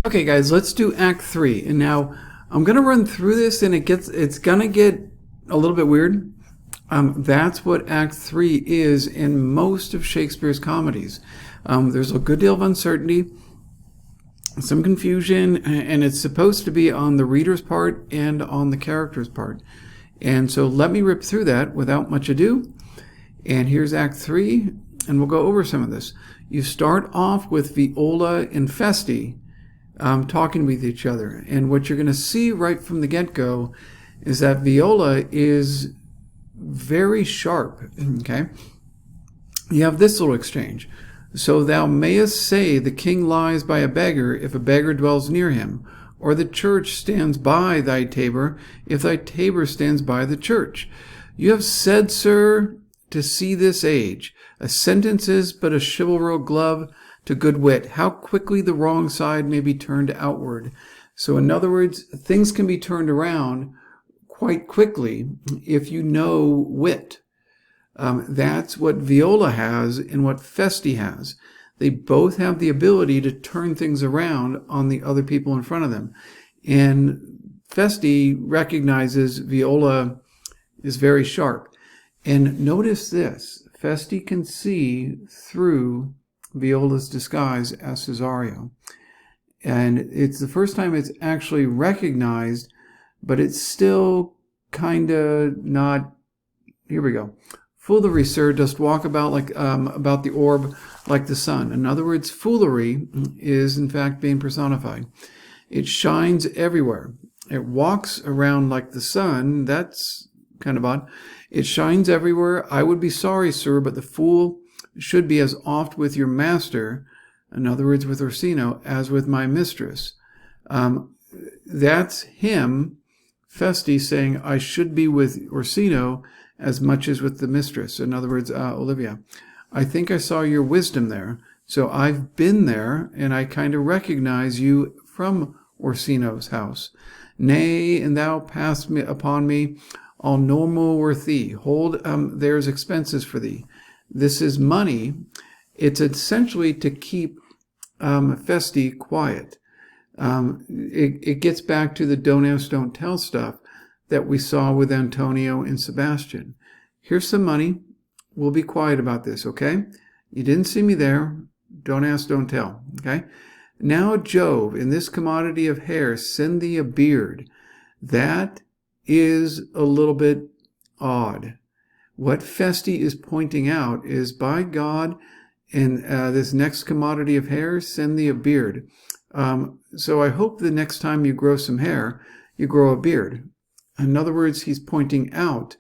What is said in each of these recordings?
Okay, guys, let's do Act 3. And now I'm going to run through this, and it's going to get a little bit weird. That's what Act 3 is in most of Shakespeare's comedies. There's a good deal of uncertainty, some confusion, and it's supposed to be on the reader's part and on the character's part. And so let me rip through that without much ado. And here's Act 3, and we'll go over some of this. You start off with Viola and Feste talking with each other. And what you're going to see right from the get-go is that Viola is very sharp. Okay? You have this little exchange. So thou mayest say the king lies by a beggar if a beggar dwells near him, or the church stands by thy tabor if thy tabor stands by the church. You have said, sir, to see this age, a sentence is but a chivalrous glove to good wit, how quickly the wrong side may be turned outward. So in other words, things can be turned around quite quickly if you know wit. That's what Viola has and what Feste has. They both have the ability to turn things around on the other people in front of them. And Feste recognizes Viola is very sharp. And notice this, Feste can see through Viola's disguise as Cesario. And it's the first time it's actually recognized, but it's still kind of not. Here we go. Foolery, sir, dost walk about like about the orb like the sun. In other words, foolery is in fact being personified. It shines everywhere. It walks around like the sun. That's kind of odd. It shines everywhere. I would be sorry, sir, but the fool should be as oft with your master, in other words, with Orsino, as with my mistress. That's him, Feste, saying, I should be with Orsino as much as with the mistress. In other words, Olivia. I think I saw your wisdom there. So I've been there, and I kind of recognize you from Orsino's house. Nay, and thou pass me upon me, all no more worth thee. Hold, there's expenses for thee. This is money. It's essentially to keep Feste quiet. It gets back to the don't ask, don't tell stuff that we saw with Antonio and Sebastian. Here's some money. We'll be quiet about this, okay? You didn't see me there. Don't ask, don't tell, okay? Now, Jove, in this commodity of hair, send thee a beard. That is a little bit odd. What Feste is pointing out is, by God, in this next commodity of hair, send thee a beard. So I hope the next time you grow some hair, you grow a beard. In other words, he's pointing out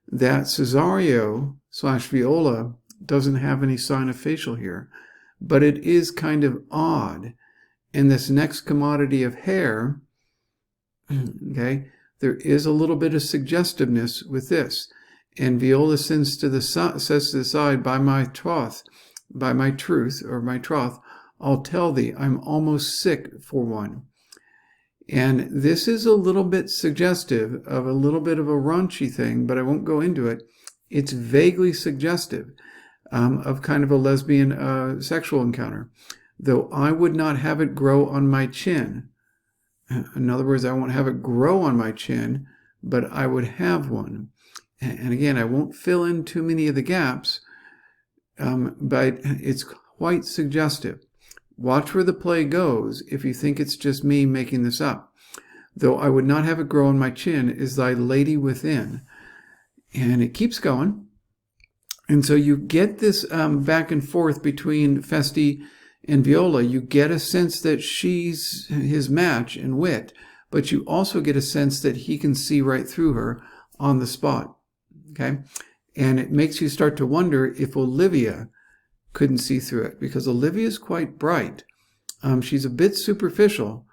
that Cesario / Viola doesn't have any sign of facial hair, but it is kind of odd. In this next commodity of hair, okay, there is a little bit of suggestiveness with this. And Viola says to the side, by my truth, or my troth, I'll tell thee, I'm almost sick for one. And this is a little bit suggestive of a little bit of a raunchy thing, but I won't go into it. It's vaguely suggestive of kind of a lesbian sexual encounter, though I would not have it grow on my chin. In other words, I won't have it grow on my chin, but I would have one. And again, I won't fill in too many of the gaps, but it's quite suggestive. Watch where the play goes if you think it's just me making this up. Though I would not have it grow on my chin is thy lady within. And it keeps going. And so you get this back and forth between Feste and Viola. You get a sense that she's his match in wit, but you also get a sense that he can see right through her on the spot. Okay? And it makes you start to wonder if Olivia couldn't see through it, because Olivia is quite bright. She's a bit superficial,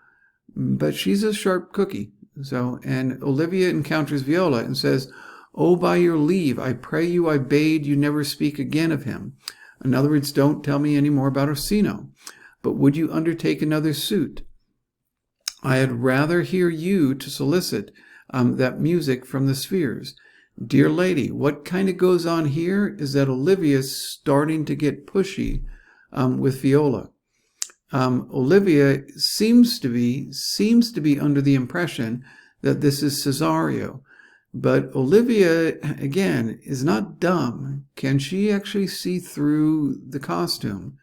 but she's a sharp cookie. So, and Olivia encounters Viola and says, oh, by your leave, I pray you, I bade you never speak again of him. In other words, don't tell me any more about Orsino. But would you undertake another suit? I had rather hear you to solicit that music from the spheres. Dear lady, what kind of goes on here is that Olivia's starting to get pushy with Viola. Olivia seems to be under the impression that this is Cesario. But Olivia, again, is not dumb. Can she actually see through the costume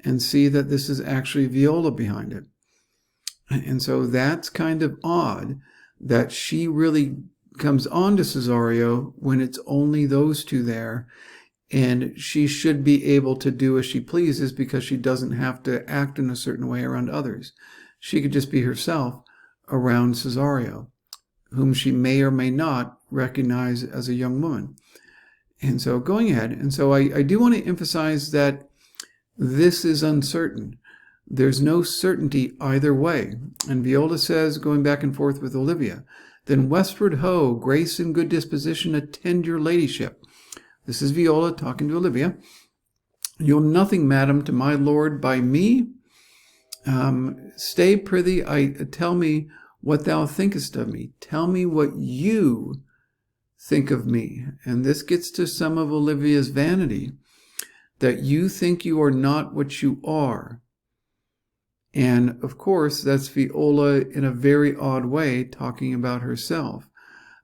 and see that this is actually Viola behind it? And so that's kind of odd that she really comes on to Cesario when it's only those two there, and she should be able to do as she pleases because she doesn't have to act in a certain way around others. She could just be herself around Cesario, whom she may or may not recognize as a young woman. And so going ahead, and so I do want to emphasize that this is uncertain. There's no certainty either way. And Viola says, going back and forth with Olivia, then westward ho, grace and good disposition attend your ladyship. This is Viola talking to Olivia. You'll nothing, madam, to my lord by me. Stay, prithee, tell me what thou thinkest of me. Tell me what you think of me. And this gets to some of Olivia's vanity, that you think you are not what you are. And of course, that's Viola in a very odd way talking about herself,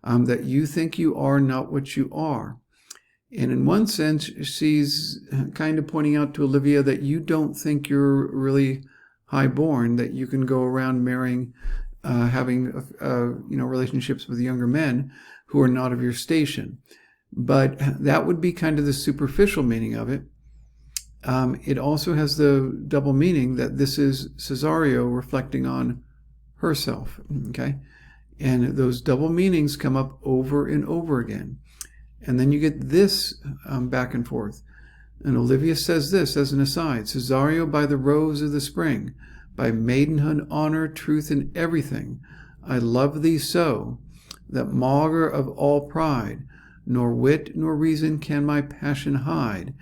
that you think you are not what you are. And in one sense, she's kind of pointing out to Olivia that you don't think you're really high-born, that you can go around marrying having relationships with younger men who are not of your station. But that would be kind of the superficial meaning of it. It also has the double meaning that this is Cesario reflecting on herself. Okay, and those double meanings come up over and over again. And then you get this back and forth. And Olivia says this as an aside: Cesario, by the rose of the spring, by maidenhood, honor, truth, and everything, I love thee so, that maugre of all pride, nor wit nor reason can my passion hide.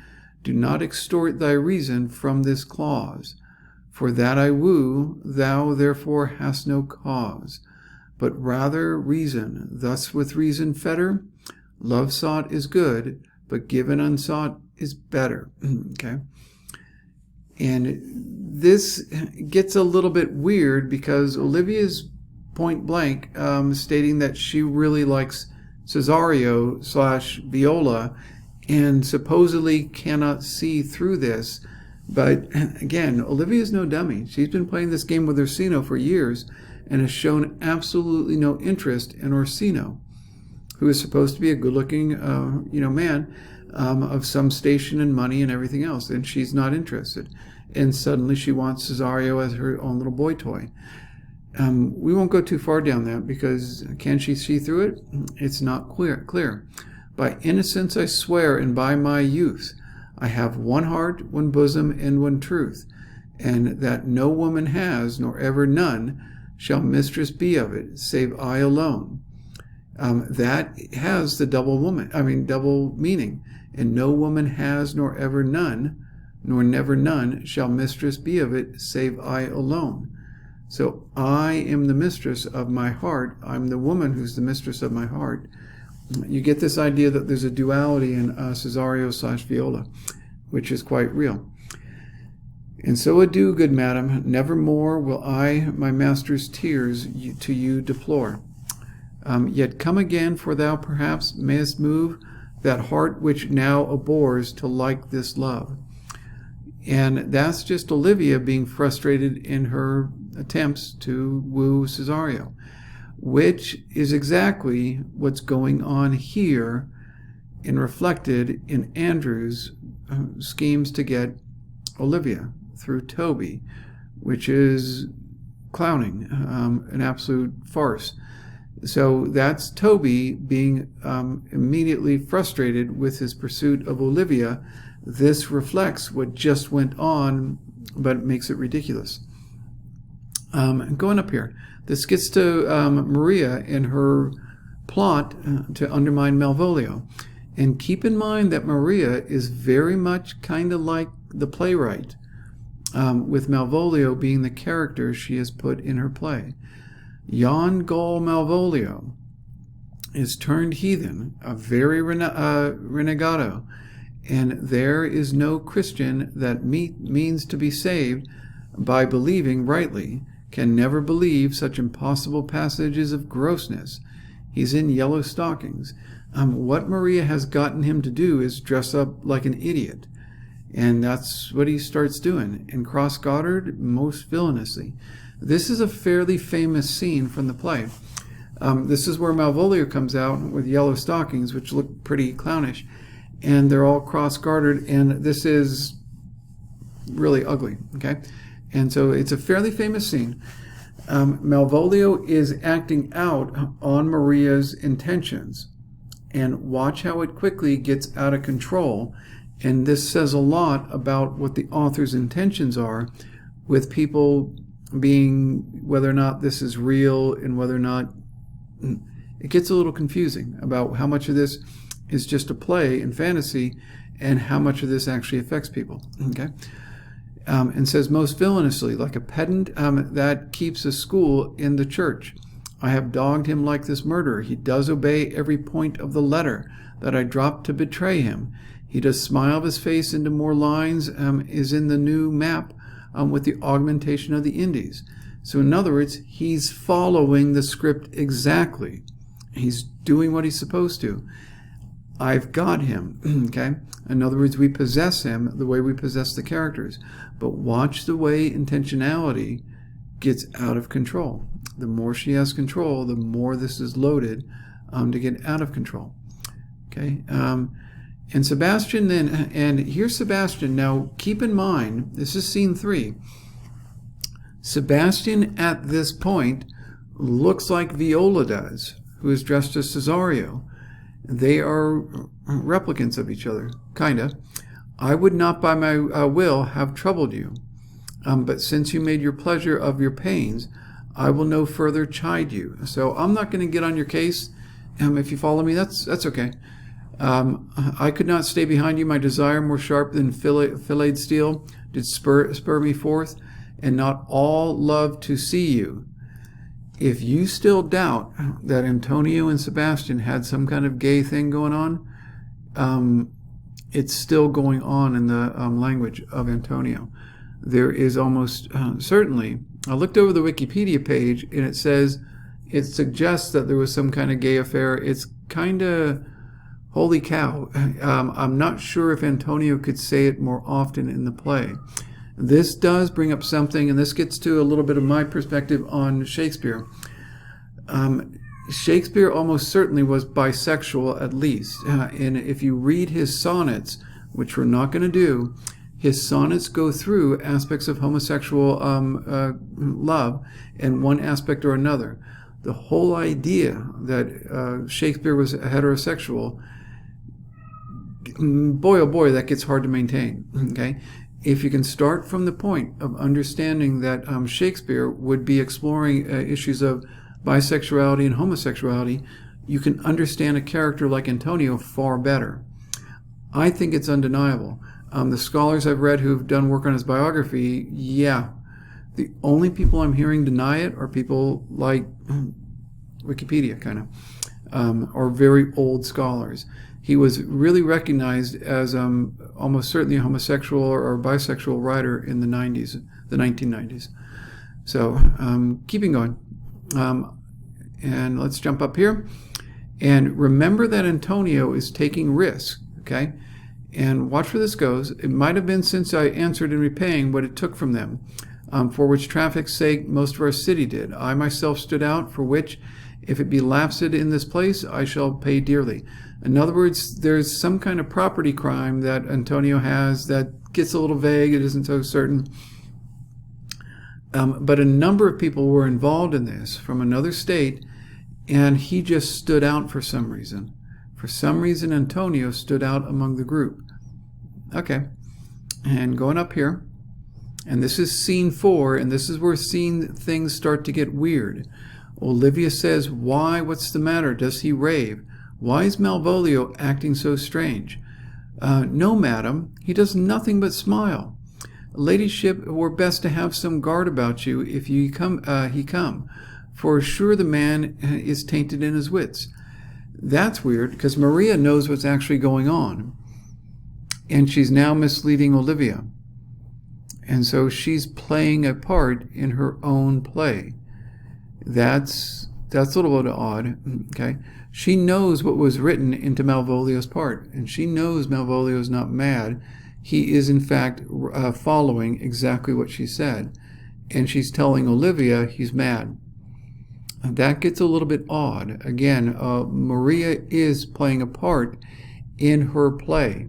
Do not extort thy reason from this clause. For that I woo, thou therefore hast no cause, but rather reason. Thus with reason fetter, love sought is good, but given unsought is better. Okay? And this gets a little bit weird because Olivia's point blank stating that she really likes Cesario / Viola and supposedly cannot see through this. But again, Olivia's no dummy. She's been playing this game with Orsino for years and has shown absolutely no interest in Orsino, who is supposed to be a good-looking man of some station and money and everything else, and she's not interested. And suddenly she wants Cesario as her own little boy toy. We won't go too far down that because can she see through it? It's not clear. By innocence I swear, and by my youth, I have one heart, one bosom, and one truth, and that no woman has, nor ever none, shall mistress be of it, save I alone. That has the double meaning. And no woman has, nor ever none, nor never none, shall mistress be of it, save I alone. So I am the mistress of my heart. I'm the woman who's the mistress of my heart. You get this idea that there's a duality in Cesario / Viola, which is quite real. And so adieu, good madam. Nevermore will I my master's tears to you deplore. Yet come again, for thou perhaps mayest move that heart which now abhors to like this love. And that's just Olivia being frustrated in her attempts to woo Cesario, which is exactly what's going on here and reflected in Andrew's schemes to get Olivia through Toby, which is clowning, an absolute farce. So that's Toby being immediately frustrated with his pursuit of Olivia. This reflects what just went on, but makes it ridiculous. Going up here, this gets to Maria in her plot to undermine Malvolio. And keep in mind that Maria is very much kind of like the playwright, with Malvolio being the character she has put in her play. Yon Gaul Malvolio is turned heathen, a very renegado, and there is no Christian that means to be saved by believing rightly, can never believe such impossible passages of grossness. He's in yellow stockings. What Maria has gotten him to do is dress up like an idiot. And that's what he starts doing. And cross Goddard most villainously. This is a fairly famous scene from the play. This is where Malvolio comes out with yellow stockings, which look pretty clownish. And they're all cross-gartered, and this is really ugly, okay? And so it's a fairly famous scene. Malvolio is acting out on Maria's intentions, and watch how it quickly gets out of control. And this says a lot about what the author's intentions are with people being, whether or not this is real and whether or not it gets a little confusing about how much of this is just a play and fantasy and how much of this actually affects people, okay? And says most villainously, like a pedant that keeps a school in the church. I have dogged him like this murderer. He does obey every point of the letter that I dropped to betray him. He does smile of his face into more lines, is in the new map with the augmentation of the Indies. So in other words, he's following the script exactly. He's doing what he's supposed to. I've got him, okay? In other words, we possess him the way we possess the characters. But watch the way intentionality gets out of control. The more she has control, the more this is loaded to get out of control. Okay? And Sebastian then, and here's Sebastian. Now, keep in mind, this is scene 3. Sebastian at this point looks like Viola does, who is dressed as Cesario. They are replicants of each other, kinda. I would not by my will have troubled you, but since you made your pleasure of your pains, I will no further chide you. So I'm not going to get on your case. If you follow me, that's okay. I could not stay behind you. My desire more sharp than filleted steel did spur me forth, and not all love to see you. If you still doubt that Antonio and Sebastian had some kind of gay thing going on, it's still going on in the language of Antonio. There is almost certainly, I looked over the Wikipedia page and it suggests that there was some kind of gay affair. It's kind of, holy cow. I'm not sure if Antonio could say it more often in the play. This does bring up something, and this gets to a little bit of my perspective on Shakespeare. Shakespeare almost certainly was bisexual, at least. And if you read his sonnets, which we're not going to do, his sonnets go through aspects of homosexual love in one aspect or another. The whole idea that Shakespeare was heterosexual, boy oh boy, that gets hard to maintain. Okay, if you can start from the point of understanding that Shakespeare would be exploring issues of bisexuality and homosexuality, you can understand a character like Antonio far better. I think it's undeniable. The scholars I've read who've done work on his biography, yeah. The only people I'm hearing deny it are people like Wikipedia, kind of, or very old scholars. He was really recognized as almost certainly a homosexual or bisexual writer in the 90s, the 1990s. So keeping going. And let's jump up here. And remember that Antonio is taking risks, okay? And watch where this goes. It might have been since I answered in repaying what it took from them, for which traffic's sake most of our city did. I myself stood out, for which, if it be lapsed in this place, I shall pay dearly. In other words, there's some kind of property crime that Antonio has that gets a little vague. It isn't so certain. But a number of people were involved in this from another state, and he just stood out for some reason. For some reason, Antonio stood out among the group. Okay, and going up here, and this is scene 4, and this is where things start to get weird. Olivia says, "Why? What's the matter? Does he rave? Why is Malvolio acting so strange?" "No, madam, he does nothing but smile. Ladyship were best to have some guard about you if he come, for sure the man is tainted in his wits." That's weird, because Maria knows what's actually going on, and she's now misleading Olivia. And so she's playing a part in her own play. That's a little bit odd, okay? She knows what was written into Malvolio's part, and she knows Malvolio is not mad. He is, in fact, following exactly what she said. And she's telling Olivia he's mad. That gets a little bit odd. Again, Maria is playing a part in her play.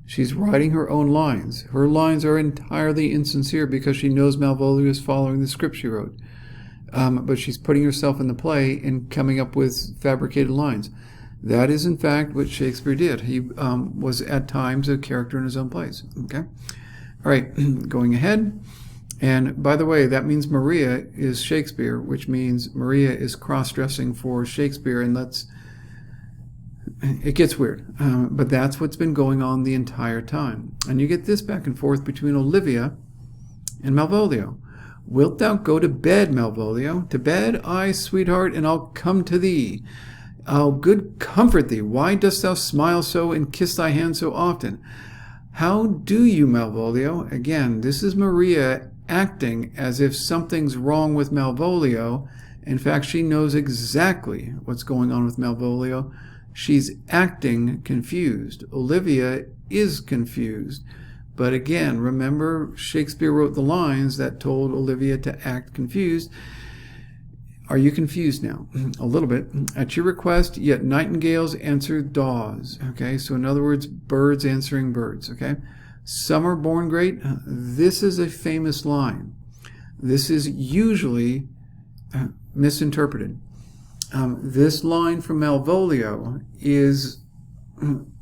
She's writing her own lines. Her lines are entirely insincere because she knows Malvolio is following the script she wrote. But she's putting herself in the play and coming up with fabricated lines. That is, in fact, what Shakespeare did. He was, at times, a character in his own plays. Okay? All right, going ahead. And, by the way, that means Maria is Shakespeare, which means Maria is cross-dressing for Shakespeare, and it gets weird. But that's what's been going on the entire time. And you get this back and forth between Olivia and Malvolio. Wilt thou go to bed, Malvolio? To bed, aye, sweetheart, and I'll come to thee. I'll good comfort thee. Why dost thou smile so and kiss thy hand so often? How do you, Malvolio? Again, this is Maria acting as if something's wrong with Malvolio. In fact, she knows exactly what's going on with Malvolio. She's acting confused. Olivia is confused. But again, remember, Shakespeare wrote the lines that told Olivia to act confused. Are you confused now? A little bit. At your request, yet nightingales answer daws. Okay, so in other words, birds answering birds. Okay, some are born great. This is a famous line. This is usually misinterpreted. This line from Malvolio is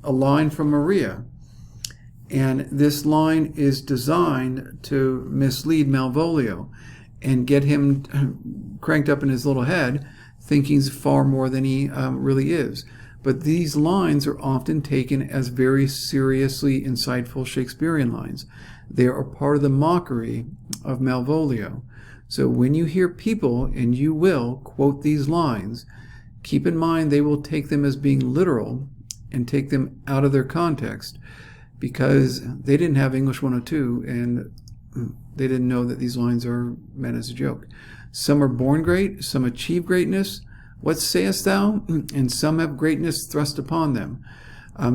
a line from Maria. And this line is designed to mislead Malvolio and get him cranked up in his little head, thinking he's far more than he really is. But these lines are often taken as very seriously insightful Shakespearean lines. They are part of the mockery of Malvolio. So when you hear people, and you will, quote these lines, keep in mind they will take them as being literal and take them out of their context, because they didn't have English 102 and they didn't know that these lines are meant as a joke. Some are born great, some achieve greatness. What sayest thou? And some have greatness thrust upon them.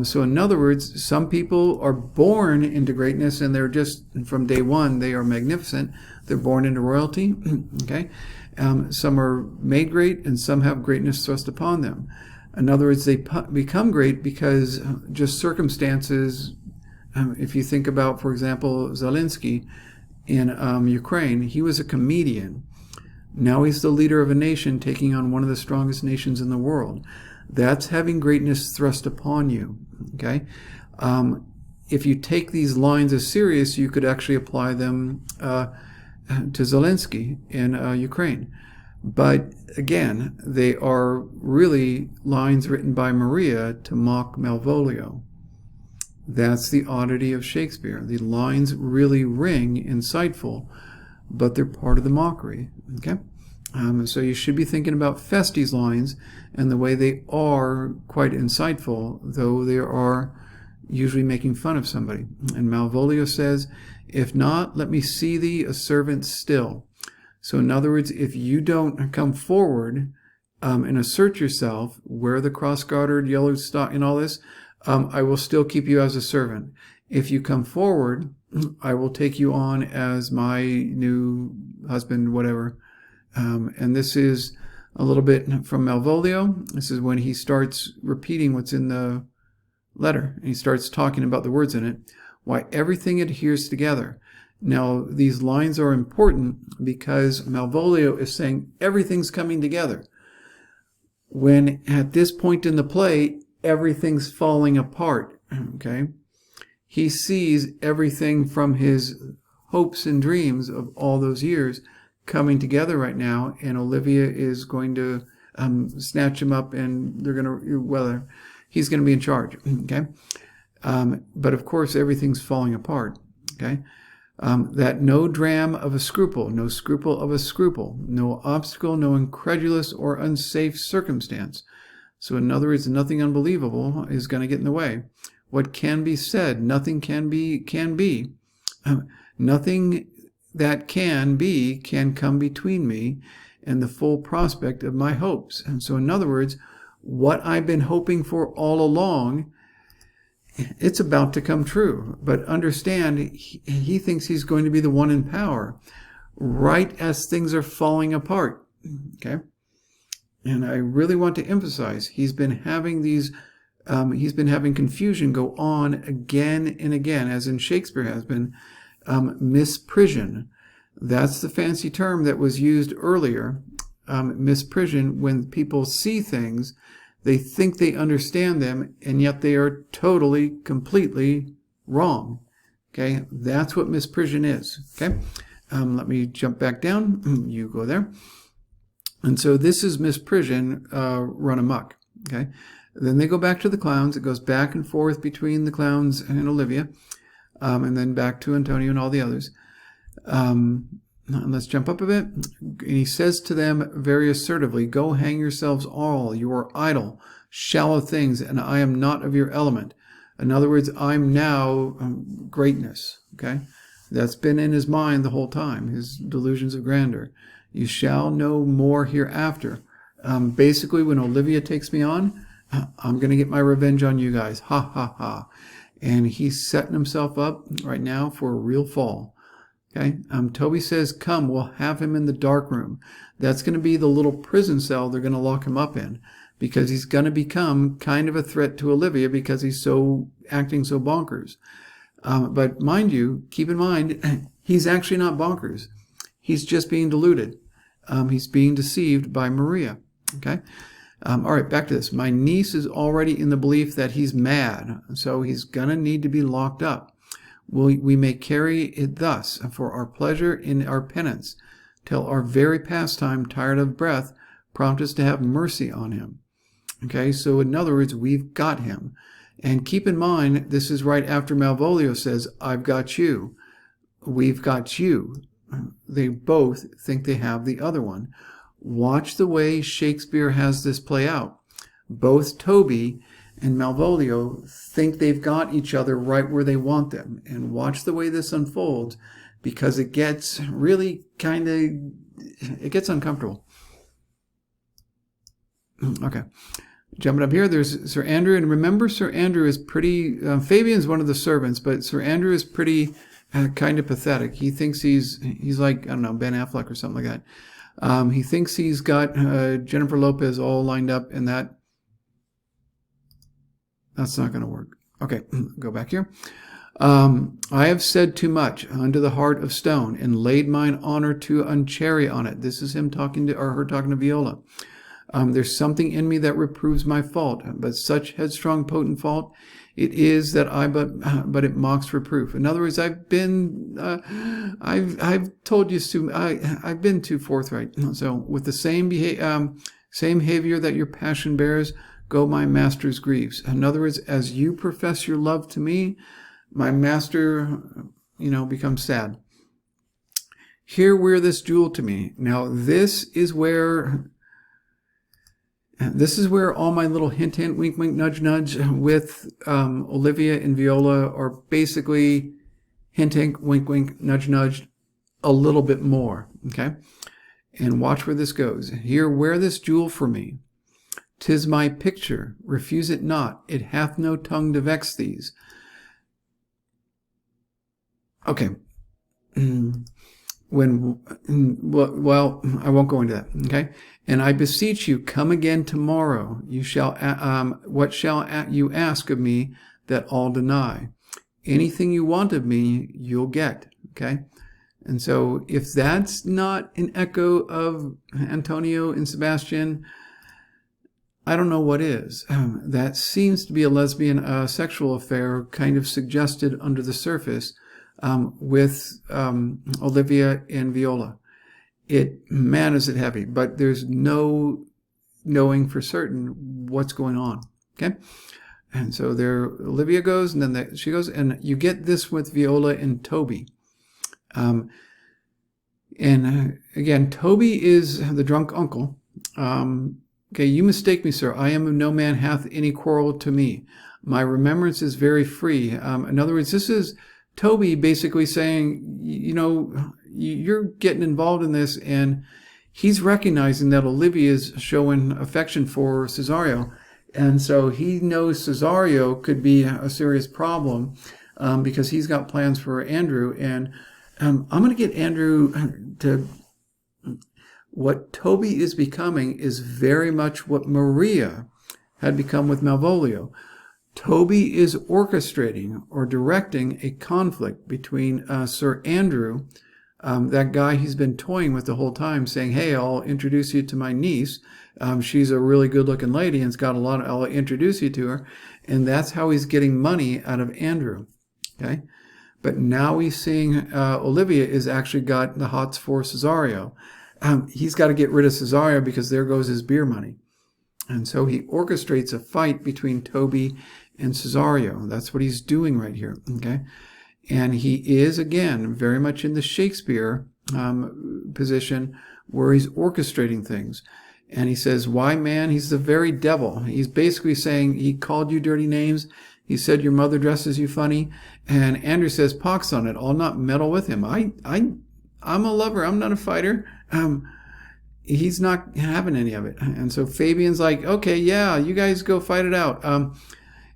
So in other words, some people are born into greatness and they're just, from day one, they are magnificent. They're born into royalty. Okay. Some are made great and some have greatness thrust upon them. In other words, they become great because just circumstances. If you think about, for example, Zelensky in Ukraine, he was a comedian. Now he's the leader of a nation taking on one of the strongest nations in the world. That's having greatness thrust upon you. Okay? If you take these lines as serious, you could actually apply them to Zelensky in Ukraine. But again, they are really lines written by Maria to mock Malvolio. That's the oddity of Shakespeare. The lines really ring insightful, but they're part of the mockery. Okay? So you should be thinking about Feste's lines and the way they are quite insightful, though they are usually making fun of somebody. And Malvolio says, if not, let me see thee a servant still. So in other words, if you don't come forward and assert yourself, wear the cross-gartered yellow stock and all this, I will still keep you as a servant. If you come forward, I will take you on as my new husband, whatever. And this is a little bit from Malvolio. This is when he starts repeating what's in the letter. And he starts talking about the words in it. Why, everything adheres together. Now, these lines are important because Malvolio is saying everything's coming together. When at this point in the play, everything's falling apart, okay? He sees everything from his hopes and dreams of all those years coming together right now, and Olivia is going to snatch him up, and they're going to, well, he's going to be in charge, okay? But of course, everything's falling apart, okay? That no dram of a scruple, no scruple of a scruple, no obstacle, no incredulous or unsafe circumstance. So in other words, nothing unbelievable is going to get in the way. What can be said, nothing can be. Nothing that can be can come between me and the full prospect of my hopes. And so, in other words, what I've been hoping for all along, it's about to come true. But understand, he thinks he's going to be the one in power right as things are falling apart. Okay? And I really want to emphasize, he's been having confusion go on again and again, as in Shakespeare has been, misprision. That's the fancy term that was used earlier, misprision, when people see things, they think they understand them, and yet they are totally, completely wrong. Okay, that's what misprision is. Okay, let me jump back down. You go there. And so this is misprision run amok. Okay, then they go back to the clowns. It goes back and forth between the clowns and Olivia, and then back to Antonio and all the others. Let's jump up a bit. And he says to them very assertively, "Go hang yourselves all. You are idle, shallow things, and I am not of your element." In other words, I'm now greatness. Okay, that's been in his mind the whole time, his delusions of grandeur. You shall know more hereafter. Basically, when Olivia takes me on, I'm going to get my revenge on you guys. Ha, ha, ha. And he's setting himself up right now for a real fall. Okay. Toby says, "Come, we'll have him in the dark room." That's going to be the little prison cell they're going to lock him up in, because he's going to become kind of a threat to Olivia because he's acting so bonkers. But mind you, keep in mind, he's actually not bonkers. He's just being deluded. He's being deceived by Maria. Okay. All right, back to this. My niece is already in the belief that he's mad, so he's going to need to be locked up. We may carry it thus, for our pleasure in our penance, till our very pastime, tired of breath, prompt us to have mercy on him. Okay, so in other words, we've got him. And keep in mind, this is right after Malvolio says, "I've got you." We've got you. They both think they have the other one. Watch the way Shakespeare has this play out. Both Toby and Malvolio think they've got each other right where they want them. And watch the way this unfolds, because it gets really it gets uncomfortable. Okay. Jumping up here, there's Sir Andrew. And remember, Sir Andrew is pretty, Fabian's one of the servants, but Sir Andrew is pretty kind of pathetic. He thinks he's like, I don't know, Ben Affleck or something like that. He thinks he's got Jennifer Lopez all lined up, and that's not going to work. Okay, go back here. "I have said too much unto the heart of stone, and laid mine honor to unchary on it." This is him talking to, or her talking to Viola. "There's something in me that reproves my fault, but such headstrong, potent fault it is that but it mocks reproof." In other words, I've told you to, I've been too forthright. So with the same behavior that your passion bears, go my master's griefs. In other words, as you profess your love to me, my master, becomes sad. "Here wear this jewel to me." Now this is where all my little hint, hint, wink, wink, nudge, nudge with Olivia and Viola are basically hint, hint, wink, wink, nudge, nudge a little bit more. Okay? And watch where this goes. "Here, wear this jewel for me. 'Tis my picture. Refuse it not. It hath no tongue to vex these." Okay. Well, I won't go into that. Okay. "And I beseech you, come again tomorrow. You shall, what shall you ask of me that all deny? Anything you want of me, you'll get." Okay. And so if that's not an echo of Antonio and Sebastian, I don't know what is. That seems to be a lesbian sexual affair kind of suggested under the surface with Olivia and Viola. Man, is it heavy, but there's no knowing for certain what's going on. Okay? And so there Olivia goes, and then she goes, and you get this with Viola and Toby. And again, Toby is the drunk uncle. Okay, "You mistake me, sir. I am no man hath any quarrel to me. My remembrance is very free." In other words, this is Toby basically saying, you're getting involved in this, and he's recognizing that Olivia's showing affection for Cesario. And so he knows Cesario could be a serious problem because he's got plans for Andrew. And I'm going to get Andrew to... What Toby is becoming is very much what Maria had become with Malvolio. Toby is orchestrating or directing a conflict between Sir Andrew, that guy he's been toying with the whole time, saying, hey, I'll introduce you to my niece. She's a really good-looking lady and it's got a lot of... I'll introduce you to her. And that's how he's getting money out of Andrew. Okay? But now he's seeing Olivia is actually got the hots for Cesario. He's got to get rid of Cesario because there goes his beer money. And so he orchestrates a fight between Toby and Cesario. That's what he's doing right here. Okay? And he is, again, very much in the Shakespeare position where he's orchestrating things. And he says, why, man? He's the very devil. He's basically saying he called you dirty names. He said your mother dresses you funny. And Andrew says, pox on it. I'll not meddle with him. I'm a lover. I'm not a fighter. He's not having any of it. And so Fabian's like, okay, yeah, you guys go fight it out.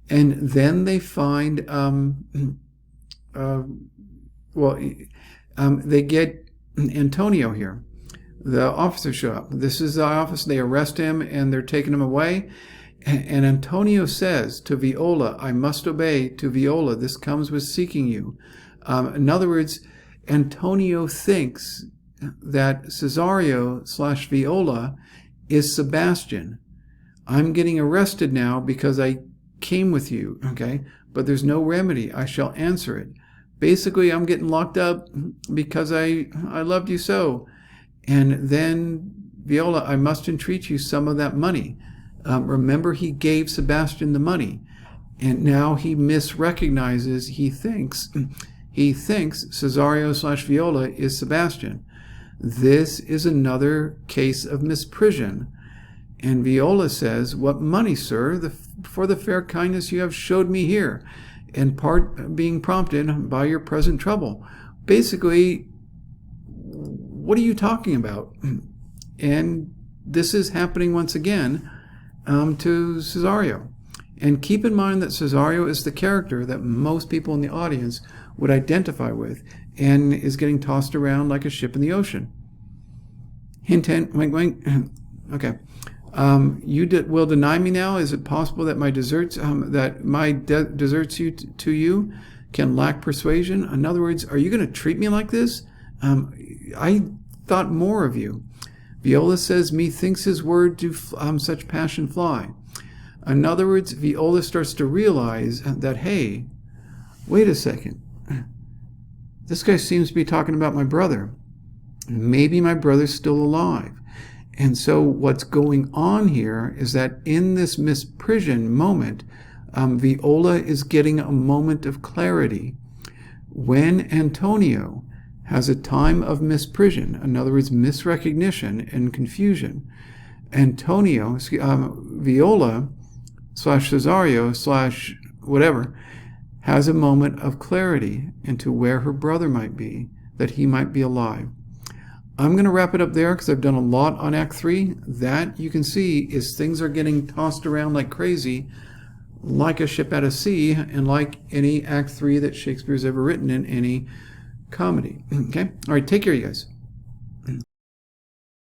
And then they find, they get Antonio here. The officers show up. This is the office. They arrest him and they're taking him away. And Antonio says to Viola, I must obey. To Viola, this comes with seeking you. In other words, Antonio thinks that Cesario / Viola is Sebastian. I'm getting arrested now because I came with you, okay? But there's no remedy. I shall answer it. Basically, I'm getting locked up because I loved you so. And then, Viola, I must entreat you some of that money. Remember, he gave Sebastian the money. And now he misrecognizes, he thinks Cesario / Viola is Sebastian. This is another case of misprision. And Viola says, what money, sir, for the fair kindness you have showed me here, and part being prompted by your present trouble. Basically, what are you talking about? And this is happening once again to Cesario. And keep in mind that Cesario is the character that most people in the audience would identify with and is getting tossed around like a ship in the ocean. Hint, hint, wink, wink. Okay. You will deny me now? Is it possible that my deserts, deserts to you can lack persuasion? In other words, are you going to treat me like this? I thought more of you. Viola says, methinks his word do such passion fly. In other words, Viola starts to realize that, hey, wait a second. This guy seems to be talking about my brother. Maybe my brother's still alive. And so what's going on here is that in this misprision moment, Viola is getting a moment of clarity. When Antonio has a time of misprision, in other words, misrecognition and confusion, Viola / Cesario / whatever, has a moment of clarity into where her brother might be, that he might be alive. I'm going to wrap it up there because I've done a lot on Act 3. That, you can see, is things are getting tossed around like crazy, like a ship at a sea, and like any Act 3 that Shakespeare's ever written in any comedy. Okay? All right, take care, you guys.